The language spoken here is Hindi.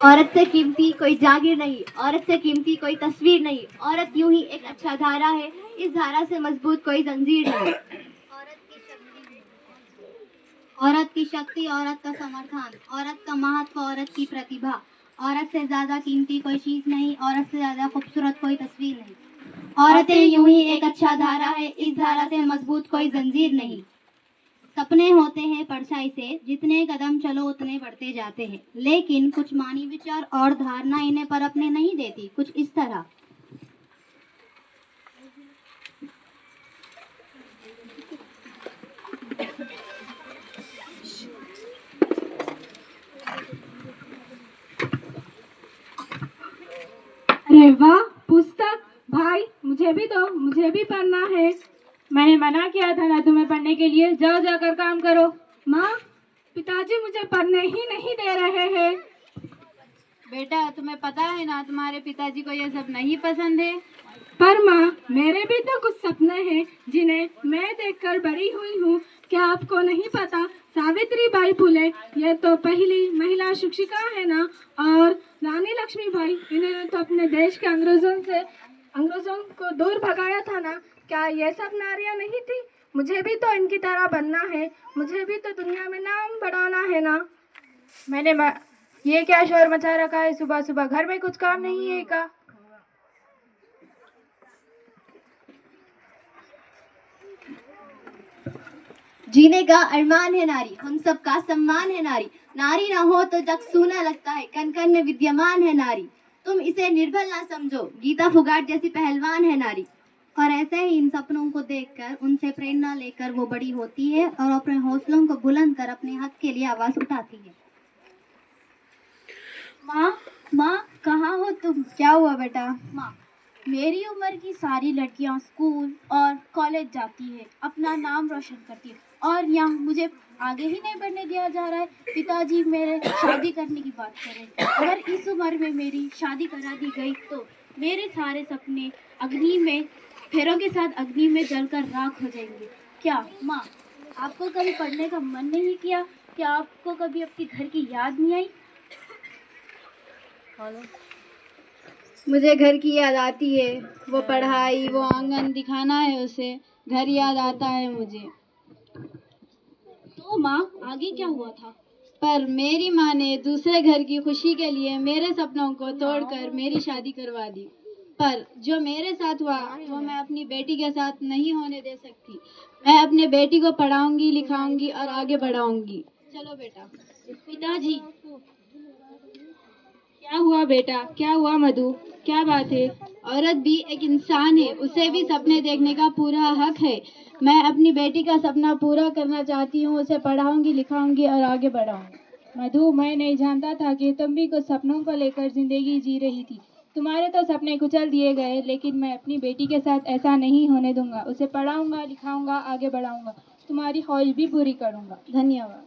औरत से कीमती कोई जागीर नहीं, औरत से कीमती कोई तस्वीर नहीं, औरत यूं ही एक अच्छा धारा है, इस धारा से मजबूत कोई जंजीर नहीं। औरत की शक्ति, औरत का समर्थन, औरत का महत्व, औरत की प्रतिभा, औरत से ज्यादा कीमती कोई चीज नहीं, औरत से ज्यादा खूबसूरत कोई तस्वीर नहीं। औरतें यूं ही एक अच्छा धारा है, इस धारा से मजबूत कोई जंजीर नहीं। सपने होते हैं परछाई से, जितने कदम चलो उतने बढ़ते जाते हैं, लेकिन कुछ मानी विचार और धारणा इन्हें पर अपने नहीं देती, कुछ इस तरह। अरे वाह, पुस्तक! भाई मुझे भी दो, मुझे भी पढ़ना है। मैंने मना किया था ना तुम्हें पढ़ने के लिए। जाओ जाकर काम करो। माँ, पिताजी मुझे पढ़ने ही नहीं दे रहे हैं। बेटा तुम्हें पता है ना तुम्हारे पिताजी को ये सब नहीं पसंद है। पर माँ, मेरे भी तो कुछ सपने हैं जिन्हें मैं देखकर बड़ी हुई हूँ। क्या आपको नहीं पता, सावित्रीबाई फुले ये तो पहली महिला शिक्षिका है ना, और रानी लक्ष्मीबाई, इन्होंने तो अपने देश के अंग्रेजों को दूर भगाया था ना। क्या ये सब नारियाँ नहीं थी? मुझे भी तो इनकी तरह बनना है, मुझे भी तो दुनिया में नाम बढ़ाना है ना। ये क्या शोर मचा रखा है सुबह सुबह? घर में कुछ काम नहीं है क्या? जीने का अरमान है नारी, हम सबका सम्मान है नारी। नारी ना हो तो जग सूना लगता है, कण कण में विद्यमान है नारी। तुम इसे निर्बल ना समझो, गीता फुगाट जैसी पहलवान है नारी। और ऐसे ही इन सपनों को देखकर, उनसे प्रेरणा लेकर वो बड़ी होती है और अपने हौसलों को बुलंद कर अपने हक के लिए आवाज उठाती है। माँ, माँ कहाँ हो तुम? क्या हुआ बेटा? माँ, मेरी उम्र की सारी लड़कियाँ स्कूल और कॉलेज जाती है, अपना नाम रोशन करती है, और यहाँ मुझे आगे ही नहीं बढ़ने दिया जा रहा है। पिताजी मेरे शादी करने की बात कर रहे हैं। अगर इस उम्र में मेरी शादी करा दी गई तो मेरे सारे सपने अग्नि में, फेरों के साथ अग्नि में जलकर राख हो जाएंगे। क्या माँ, आपको कभी पढ़ने का मन नहीं किया? क्या आपको कभी अपने घर की याद नहीं आई? मुझे घर की याद आती है। वो पढ़ाई, वो आंगन दिखाना है उसे। घर याद आता है मुझे। तो माँ, आगे क्या हुआ था? पर मेरी माँ ने दूसरे घर की खुशी के लिए मेरे सपनों को तोड़कर मेरी शादी करवा दी। पर जो मेरे साथ हुआ वो मैं अपनी बेटी के साथ नहीं होने दे सकती। मैं अपने बेटी को पढ़ाऊंगी, लिखाऊंगी और आगे बढ़ाऊंगी। चलो बेटा। पिताजी, क्या हुआ बेटा? क्या हुआ मधु? क्या बात है? औरत भी एक इंसान है, उसे भी सपने देखने का पूरा हक है। मैं अपनी बेटी का सपना पूरा करना चाहती हूँ। उसे पढ़ाऊंगी, लिखाऊंगी और आगे बढ़ाऊंगी। मधु, मैं नहीं जानता था कि तुम भी कुछ सपनों को लेकर जिंदगी जी रही थी। तुम्हारे तो सपने कुचल दिए गए, लेकिन मैं अपनी बेटी के साथ ऐसा नहीं होने दूंगा। उसे पढ़ाऊंगा, लिखाऊंगा, आगे बढ़ाऊंगा। तुम्हारी ख्वाहिश भी पूरी करूंगा। धन्यवाद।